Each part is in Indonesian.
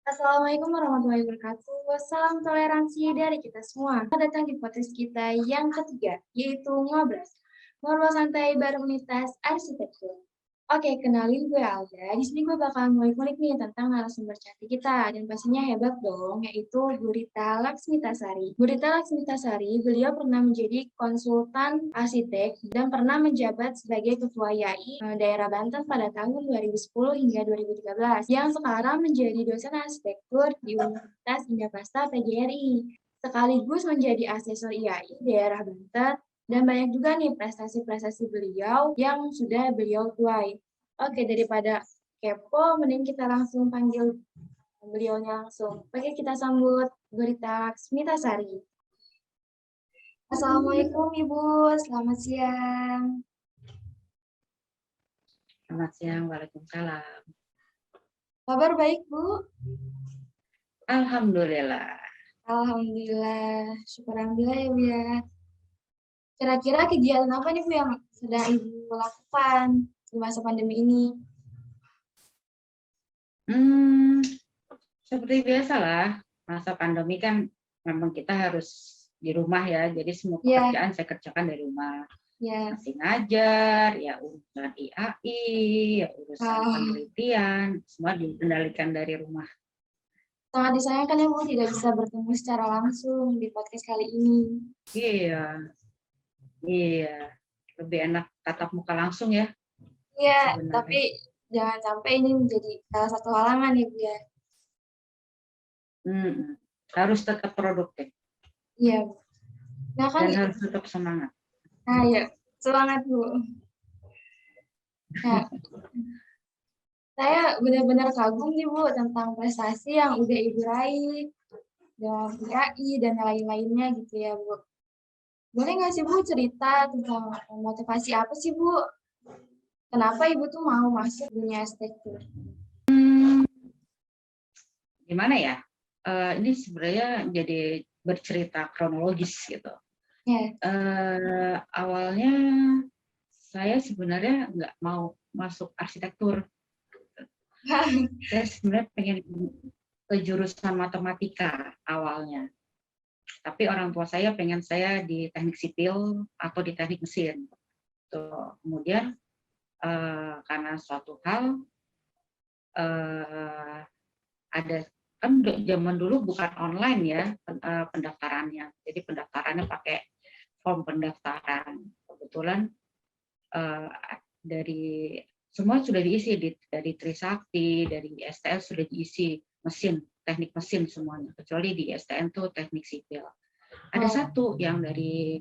Assalamualaikum warahmatullahi wabarakatuh. Salam toleransi dari kita semua. Selamat datang di podcast kita yang ketiga, yaitu Ngobrol. Ngobrol santai bareng Unitas Arsitektur. Oke, kenalin gue Alda. Di sini gue bakal ngulik-ngulik nih tentang narasumber cantik kita. Dan pastinya hebat dong, yaitu Gurita Laksmitasari. Gurita Laksmitasari, beliau pernah menjadi konsultan arsitek dan pernah menjabat sebagai ketua YAI daerah Banten pada tahun 2010 hingga 2013, yang sekarang menjadi dosen arsitektur di Universitas Indah PGRI. Sekaligus menjadi asesor IAI daerah Banten dan banyak juga nih prestasi-prestasi beliau yang sudah beliau tuai. Oke, daripada kepo, mending kita langsung panggil beliaunya langsung. Oke, kita sambut Gurita Smitasari. Assalamualaikum Ibu, selamat siang. Selamat siang, waalaikumsalam. Kabar baik Bu? Alhamdulillah. Alhamdulillah, syukur alhamdulillah ya Bu ya. Kira-kira kegiatan apa nih Bu yang sedang Ibu lakukan di masa pandemi ini? Seperti biasa lah, masa pandemi kan memang kita harus di rumah ya, jadi semua pekerjaan saya kerjakan dari rumah. Masih ngajar, ya urusan IAI, ya urusan penelitian, semua dikendalikan dari rumah. Sangat disayangkan ya Bu, tidak bisa bertemu secara langsung di podcast kali ini. Iya, lebih enak tatap muka langsung ya. Iya, tapi jangan sampai ini menjadi salah satu halangan ya Bu ya. Harus tetap produktif. Iya Bu. Nah kan, dan harus tetap semangat. Nah ya, semangat Bu. Nah, saya benar-benar kagum nih Bu tentang prestasi yang udah Ibu raih dan IAI dan lain-lainnya gitu ya Bu. Boleh nggak sih Bu cerita tentang motivasi apa sih Bu? Kenapa Ibu tuh mau masuk dunia arsitektur? Gimana ya? Ini sebenarnya jadi bercerita kronologis gitu. Awalnya saya sebenarnya nggak mau masuk arsitektur. Saya sebenarnya pengen ke jurusan matematika awalnya. Tapi orang tua saya pengen saya di teknik sipil atau di teknik mesin. Tuh. Kemudian karena suatu hal ada kan zaman dulu bukan online ya pendaftarannya. Jadi pendaftarannya pakai form pendaftaran. Kebetulan dari semua sudah diisi dari Trisakti, dari STL sudah diisi mesin, teknik mesin semuanya, kecuali di STN tuh teknik sipil. Ada satu yang dari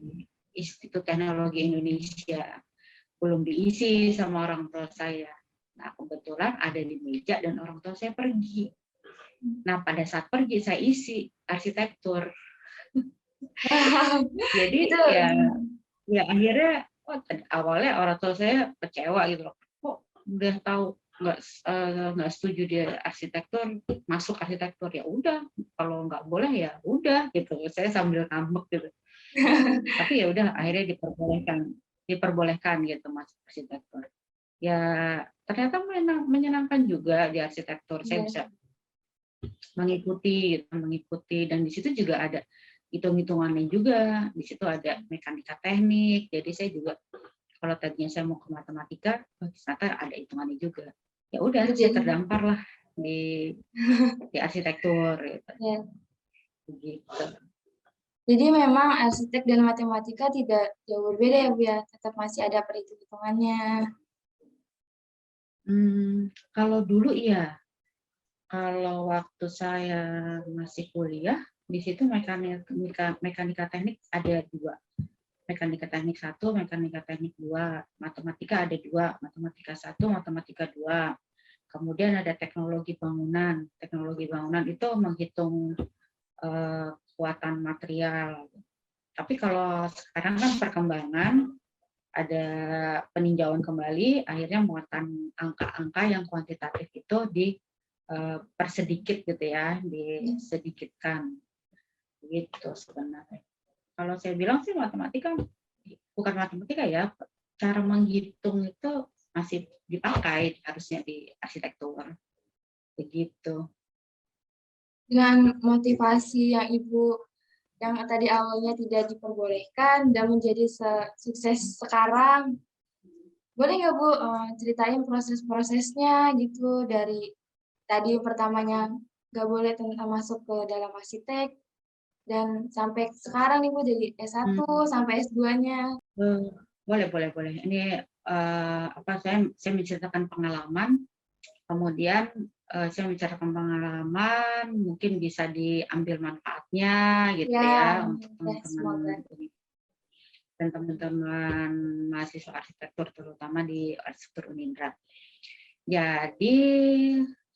Institut Teknologi Indonesia belum diisi sama orang tua saya. Nah, kebetulan ada di meja dan orang tua saya pergi. Nah, pada saat pergi saya isi arsitektur. Jadi ya akhirnya awalnya orang tua saya kecewa gitu loh. Kok udah tahu nggak setuju dia arsitektur, masuk arsitektur, ya udah, kalau nggak boleh ya udah gitu. Saya sambil ngambek gitu. Tapi ya udah akhirnya diperbolehkan gitu masuk arsitektur. Ya ternyata menyenangkan juga di arsitektur. Saya bisa mengikuti dan di situ juga ada hitung-hitungannya juga. Di situ ada mekanika teknik. Jadi saya juga kalau tadinya saya mau ke matematika, ternyata ada hitungannya juga. Ya udah, saya terdampar lah di arsitektur gitu. Gitu. Jadi memang arsitek dan matematika tidak jauh berbeda ya Bu ya, tetap masih ada perhitungannya. Kalau dulu iya. Kalau waktu saya masih kuliah, di situ mekanika teknik ada dua. Mekanika teknik 1, mekanika teknik 2, matematika ada 2, matematika 1, matematika 2. Kemudian ada teknologi bangunan. Teknologi bangunan itu menghitung kekuatan material. Tapi kalau sekarang kan perkembangan, ada peninjauan kembali, akhirnya muatan angka-angka yang kuantitatif itu dipersedikit gitu ya, disedikitkan. Gitu sebenarnya. Kalau saya bilang sih matematika, bukan matematika ya, cara menghitung itu masih dipakai harusnya di arsitektur. Begitu. dengan motivasi yang Ibu yang tadi awalnya tidak diperbolehkan dan menjadi sukses sekarang. Boleh nggak Bu, ceritain proses-prosesnya gitu dari tadi pertamanya nggak boleh masuk ke dalam arsitek dan sampai sekarang nih Bu jadi S1 Hmm. sampai S2-nya. Boleh, boleh, boleh. Ini saya menceritakan pengalaman, kemudian saya menceritakan pengalaman, mungkin bisa diambil manfaatnya gitu Ya, ya untuk ya semoga. teman-teman dan teman-teman mahasiswa arsitektur terutama di arsitektur Unindra. Jadi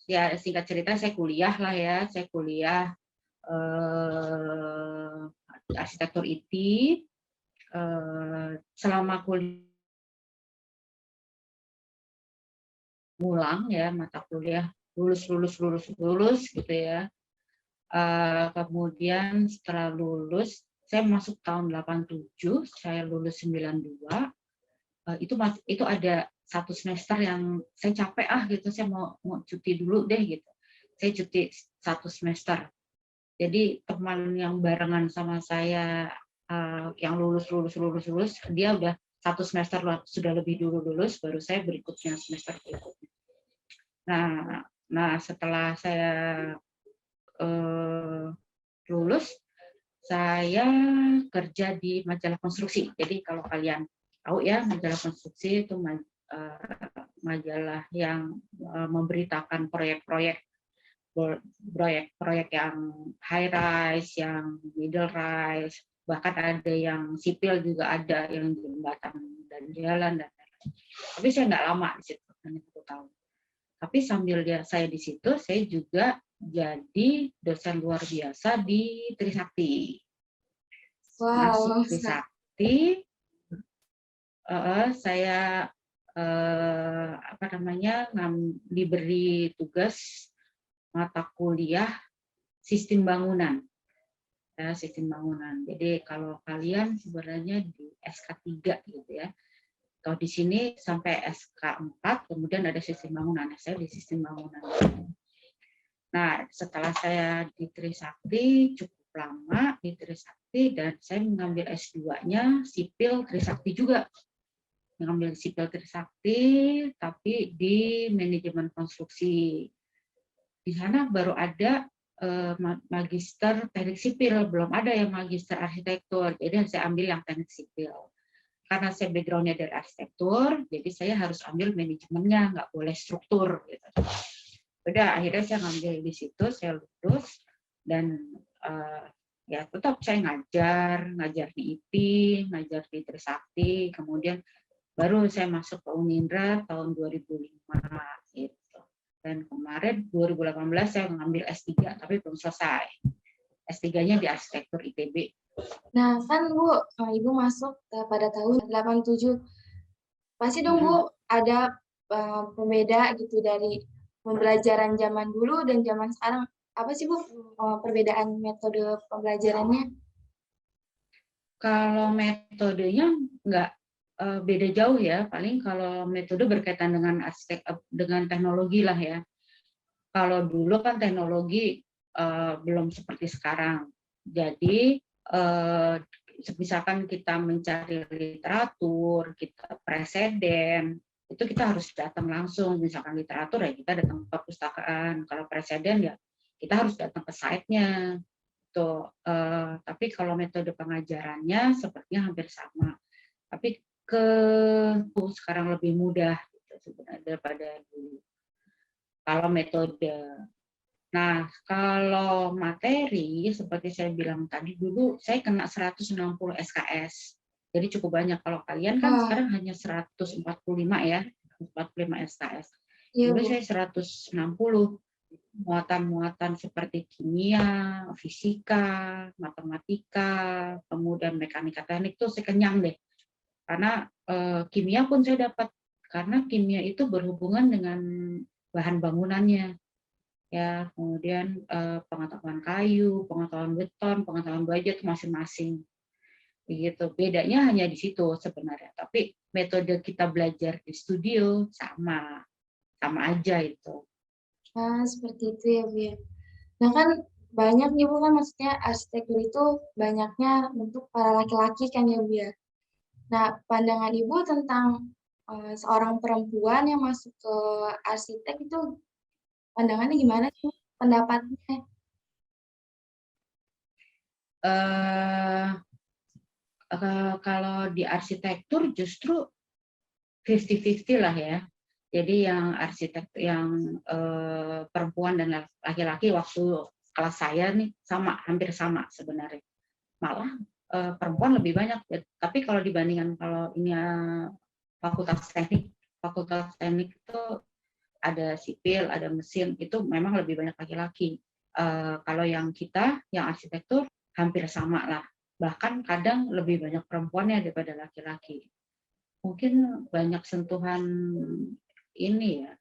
ya singkat cerita saya kuliah lah ya, saya kuliah arsitektur IT. Selama kuliah ngulang ya mata kuliah lulus gitu ya. Kemudian setelah lulus saya masuk tahun 87, saya lulus 92. Itu ada satu semester yang saya capek gitu, saya mau cuti dulu deh gitu. Saya cuti satu semester. Jadi teman yang barengan sama saya yang lulus, dia udah satu semester sudah lebih dulu lulus, baru saya berikutnya semester berikutnya. Nah setelah saya lulus, saya kerja di majalah konstruksi. Jadi kalau kalian tahu ya, majalah konstruksi itu majalah yang memberitakan proyek-proyek yang high rise, yang middle rise, bahkan ada yang sipil juga ada, yang jembatan dan jalan dan lain-lain. Tapi saya nggak lama di situ, hanya 1 tahun. Tapi sambil saya di situ, saya juga jadi dosen luar biasa di Trisakti. Masuk Wow, Trisakti, saya diberi tugas mata kuliah sistem bangunan. Sistem bangunan. Jadi kalau kalian sebenarnya di SK3 gitu ya, atau di sini sampai SK4, kemudian ada sistem bangunan. Saya di sistem bangunan. Nah, setelah saya di Trisakti cukup lama di Trisakti dan saya mengambil S2-nya sipil Trisakti juga. Mengambil sipil Trisakti tapi di manajemen konstruksi. Di sana baru ada magister teknik sipil, belum ada yang magister arsitektur. Jadi saya ambil yang teknik sipil. Karena saya background-nya dari arsitektur, jadi saya harus ambil manajemennya, nggak boleh struktur. Gitu. Udah, akhirnya saya ngambil di situ, saya lulus, dan ya tetap saya ngajar di IPI, ngajar di Trisakti, kemudian baru saya masuk ke Unindra tahun 2005. Gitu. Dan kemarin 2018 saya mengambil S3, tapi belum selesai. S3-nya di arsitektur ITB. nah kan Bu, Ibu masuk pada tahun 87. Pasti dong Bu ada pembeda gitu dari pembelajaran zaman dulu dan zaman sekarang. Apa sih Bu perbedaan metode pembelajarannya? Kalau metodenya nggak beda jauh ya, paling kalau metode berkaitan dengan teknologi lah ya. Kalau dulu kan teknologi belum seperti sekarang. Jadi misalkan kita mencari literatur, kita preseden, itu kita harus datang langsung. Misalkan literatur ya kita datang ke perpustakaan. Kalau preseden ya kita harus datang ke site-nya. Tuh, tapi kalau metode pengajarannya sepertinya hampir sama. Tapi sekarang lebih mudah gitu, sebenarnya daripada dulu. Kalau metode. Nah, kalau materi, seperti saya bilang tadi, dulu saya kena 160 SKS. Jadi cukup banyak. Kalau kalian kan sekarang hanya 145 ya, 145 SKS. Dulu saya 160. Muatan-muatan seperti kimia, fisika, matematika, kemudian mekanika teknik itu saya kenyang deh. Karena kimia pun saya dapat, karena kimia itu berhubungan dengan bahan bangunannya. Ya, kemudian pengetahuan kayu, pengetahuan beton, pengetahuan baja itu masing-masing. Begitu. Bedanya hanya di situ sebenarnya. Tapi metode kita belajar di studio sama aja itu. Seperti itu ya Bu ya. Nah kan banyak nih Bu kan maksudnya arsitektur itu banyaknya untuk para laki-laki kan ya Bu ya. Nah, pandangan Ibu tentang seorang perempuan yang masuk ke arsitek itu pandangannya gimana sih? Pendapatnya? Eh, Kalau di arsitektur justru 50-50 lah ya. Jadi yang arsitek yang perempuan dan laki-laki waktu kelas saya nih sama, hampir sama sebenarnya. Malah perempuan lebih banyak. Tapi kalau dibandingkan kalau ini fakultas teknik itu ada sipil, ada mesin, itu memang lebih banyak laki-laki. Kalau yang kita, yang arsitektur hampir sama lah. Bahkan kadang lebih banyak perempuannya daripada laki-laki. Mungkin banyak sentuhan ini ya,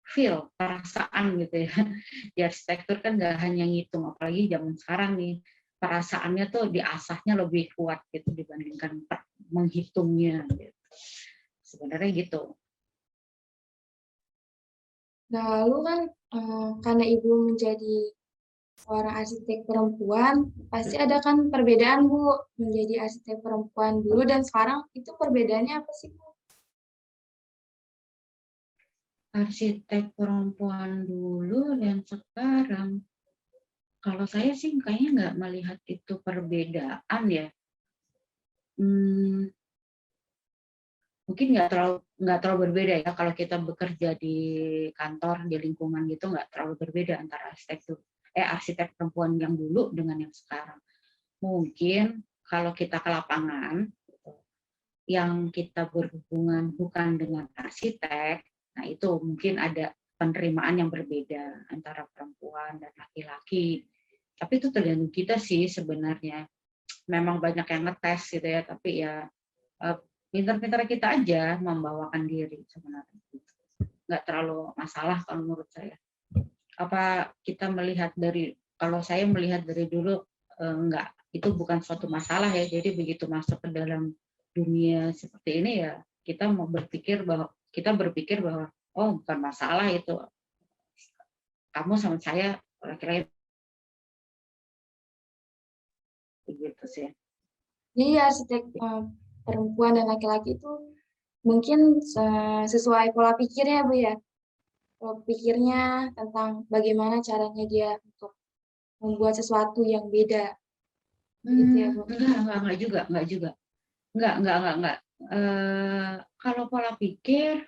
feel, perasaan gitu ya. Di arsitektur kan nggak hanya ngitung, apalagi zaman sekarang nih, perasaannya tuh diasahnya lebih kuat gitu dibandingkan menghitungnya gitu. Sebenarnya gitu. Nah, lalu kan karena Ibu menjadi seorang arsitek perempuan, pasti ada kan perbedaan Bu menjadi arsitek perempuan dulu dan sekarang itu perbedaannya apa sih Bu? Arsitek perempuan dulu dan sekarang, kalau saya sih kayaknya nggak melihat itu perbedaan ya. Mungkin nggak terlalu berbeda ya kalau kita bekerja di kantor, di lingkungan gitu, nggak terlalu berbeda antara arsitek perempuan yang dulu dengan yang sekarang. Mungkin kalau kita ke lapangan yang kita berhubungan bukan dengan arsitek, nah itu mungkin ada penerimaan yang berbeda antara perempuan dan laki-laki. Tapi itu tergantung kita sih sebenarnya. Memang banyak yang ngetes gitu ya, tapi ya pintar-pintar kita aja membawakan diri sebenarnya. Nggak terlalu masalah kalau menurut saya. Apa kita melihat kalau saya melihat dari dulu, enggak, itu bukan suatu masalah ya. Jadi begitu masuk ke dalam dunia seperti ini ya, kita berpikir bahwa oh bukan masalah itu, kamu sama saya laki-laki, begitu sih. Jadi arsitek perempuan dan laki-laki itu mungkin sesuai pola pikirnya Bu ya. Pola pikirnya tentang bagaimana caranya dia untuk membuat sesuatu yang beda. Gitu ya Bu. Enggak juga, enggak. Kalau pola pikir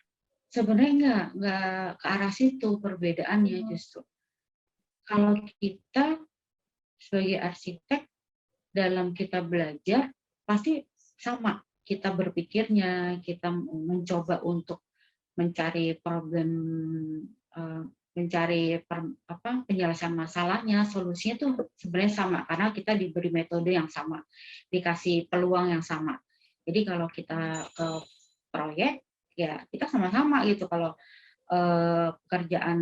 sebenarnya enggak ke arah situ perbedaannya justru. Kalau kita sebagai arsitek dalam kita belajar pasti sama kita berpikirnya, kita mencoba untuk mencari problem, penyelesaian masalahnya, solusinya tuh sebenarnya sama karena kita diberi metode yang sama, dikasih peluang yang sama. Jadi kalau kita ke proyek ya kita sama-sama gitu. Kalau pekerjaan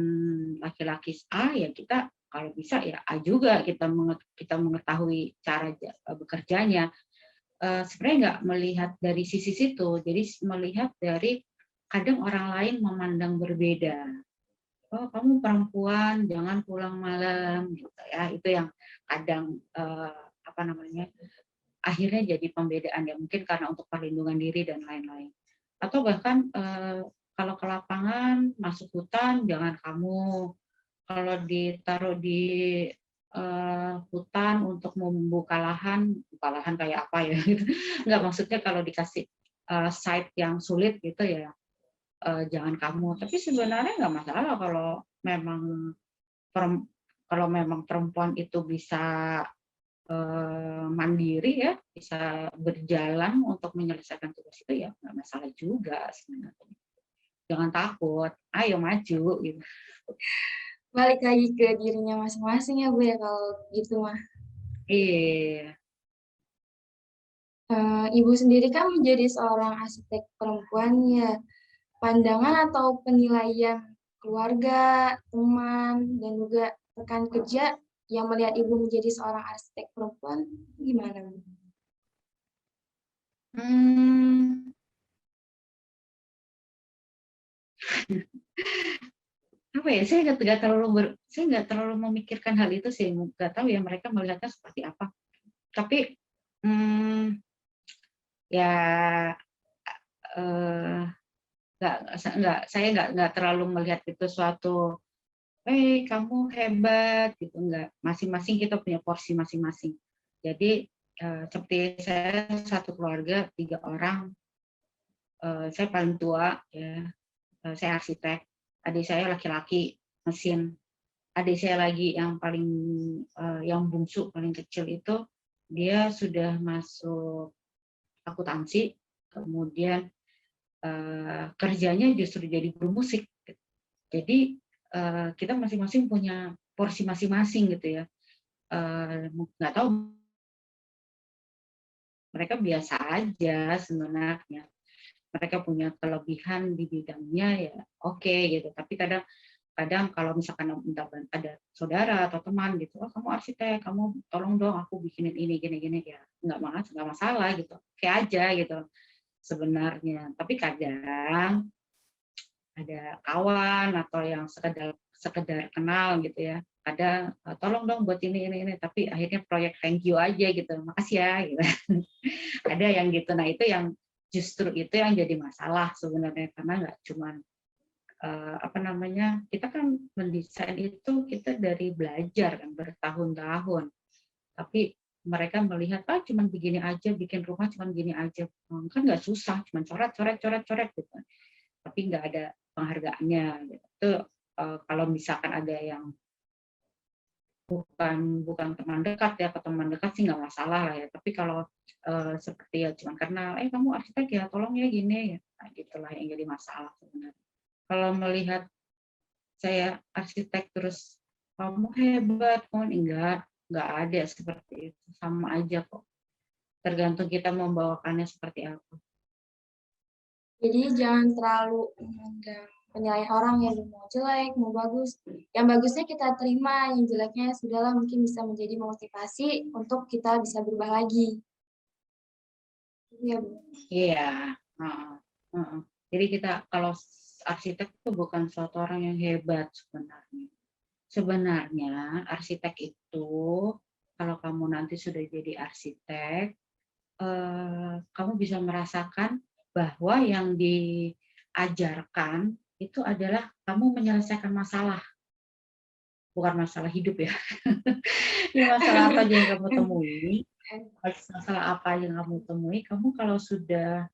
laki-laki A ya kita kalau bisa ya A juga, kita mengetahui cara bekerjanya. Sebenarnya nggak melihat dari sisi situ, jadi melihat dari kadang orang lain memandang berbeda. Oh kamu perempuan jangan pulang malam gitu ya, itu yang kadang akhirnya jadi pembedaan ya, mungkin karena untuk perlindungan diri dan lain-lain. Atau bahkan kalau ke lapangan masuk hutan jangan kamu, kalau ditaruh di hutan untuk membuka lahan, buka lahan kayak apa ya gitu. Nggak, maksudnya kalau dikasih site yang sulit gitu ya jangan kamu. Tapi sebenarnya nggak masalah memang kalau memang perempuan itu bisa mandiri ya, bisa berjalan untuk menyelesaikan tugas itu ya nggak masalah juga sebenarnya. Jangan takut, ayo maju gitu. Balik lagi ke dirinya masing-masing ya Bu ya kalau gitu mah. Iya. Ibu sendiri kan menjadi seorang arsitek perempuan ya. Pandangan atau penilaian keluarga, teman, dan juga rekan kerja yang melihat Ibu menjadi seorang arsitek perempuan gimana Bu? Hmm, apa ya, saya nggak terlalu memikirkan hal itu sih, nggak tahu ya mereka melihatnya seperti apa. Tapi ya eh, saya nggak terlalu melihat itu suatu, kamu hebat gitu, nggak. Masing-masing kita punya porsi masing-masing. Jadi seperti saya satu keluarga 3 orang, saya paling tua ya, saya arsitek, adik saya laki-laki mesin, adik saya lagi yang paling yang bungsu paling kecil itu dia sudah masuk akuntansi, kemudian kerjanya justru jadi guru musik. Jadi kita masing-masing punya porsi masing-masing gitu ya. Nggak tahu, mereka biasa aja sebenarnya. Mereka punya kelebihan di bidangnya ya oke gitu. Tapi kadang kalau misalkan ada saudara atau teman gitu, oh kamu arsitek, kamu tolong dong aku bikinin ini gini-gini, ya nggak masalah gitu, kayak aja gitu sebenarnya. Tapi kadang ada kawan atau yang sekedar kenal gitu ya, kadang tolong dong buat ini, tapi akhirnya proyek thank you aja gitu, makasih ya gitu. Ada yang gitu. Nah itu yang justru itu yang jadi masalah sebenarnya, karena nggak cuman kita kan mendesain itu kita dari belajar kan bertahun-tahun, tapi mereka melihat cuman begini aja, bikin rumah cuman gini aja, kan nggak susah, cuman coret gitu, tapi nggak ada penghargaannya gitu. Itu kalau misalkan ada yang bukan teman dekat ya, ke teman dekat sih nggak masalah lah ya, tapi kalau seperti ya cuman karena kamu arsitek ya tolong ya gini ya, nah, gitulah yang jadi masalah sebenarnya. Kalau melihat saya arsitek terus kamu hebat, enggak ada seperti itu, sama aja kok. Tergantung kita membawakannya seperti apa. Jadi jangan terlalu memandang penilaian orang yang mau jelek, mau bagus. Yang bagusnya kita terima, yang jeleknya sudahlah mungkin bisa menjadi motivasi untuk kita bisa berubah lagi. Iya, Bu. Iya. Jadi kita kalau arsitek itu bukan suatu orang yang hebat sebenarnya. Sebenarnya arsitek itu, kalau kamu nanti sudah jadi arsitek, kamu bisa merasakan bahwa yang diajarkan itu adalah kamu menyelesaikan masalah, bukan masalah hidup ya. Ini masalah apa aja yang kamu temui, masalah apa yang kamu temui, kamu kalau sudah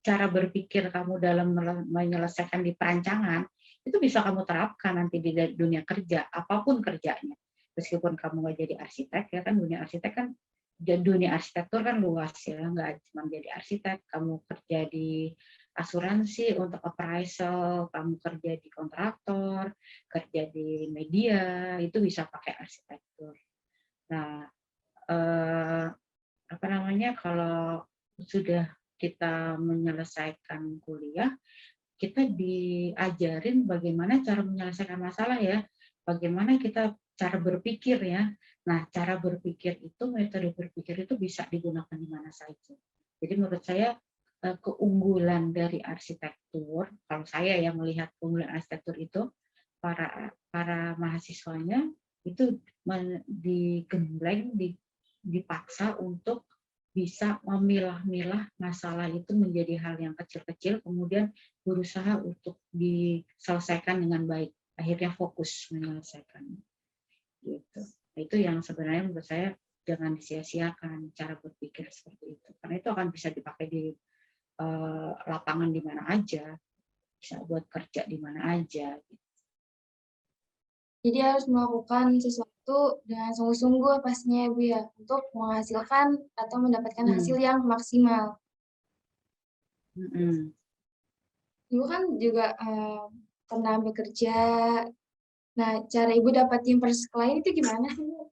cara berpikir kamu dalam menyelesaikan di perancangan, itu bisa kamu terapkan nanti di dunia kerja, apapun kerjanya. Meskipun kamu nggak jadi arsitek, ya kan dunia arsitektur kan luas ya, nggak cuma jadi arsitek, kamu kerja di asuransi untuk appraisal, kamu kerja di kontraktor, kerja di media, itu bisa pakai arsitektur. Nah, kalau sudah kita menyelesaikan kuliah, kita diajarin bagaimana cara menyelesaikan masalah ya, bagaimana kita cara berpikir ya. Nah, cara berpikir itu, metode berpikir itu bisa digunakan di mana saja. Jadi menurut saya keunggulan dari arsitektur, kalau saya yang melihat keunggulan arsitektur itu, para mahasiswanya itu digembleng, dipaksa untuk bisa memilah-milah masalah itu menjadi hal yang kecil-kecil, kemudian berusaha untuk diselesaikan dengan baik. Akhirnya fokus menyelesaikan. Gitu. Itu yang sebenarnya menurut saya jangan disia-siakan cara berpikir seperti itu. Karena itu akan bisa dipakai di lapangan di mana aja, bisa buat kerja di mana aja. Jadi harus melakukan sesuatu dengan sungguh-sungguh pastinya ya, Bu ya, untuk menghasilkan atau mendapatkan hasil yang maksimal. Ibu kan juga pernah bekerja. Nah, cara Ibu dapat tim first client itu gimana sih, Bu?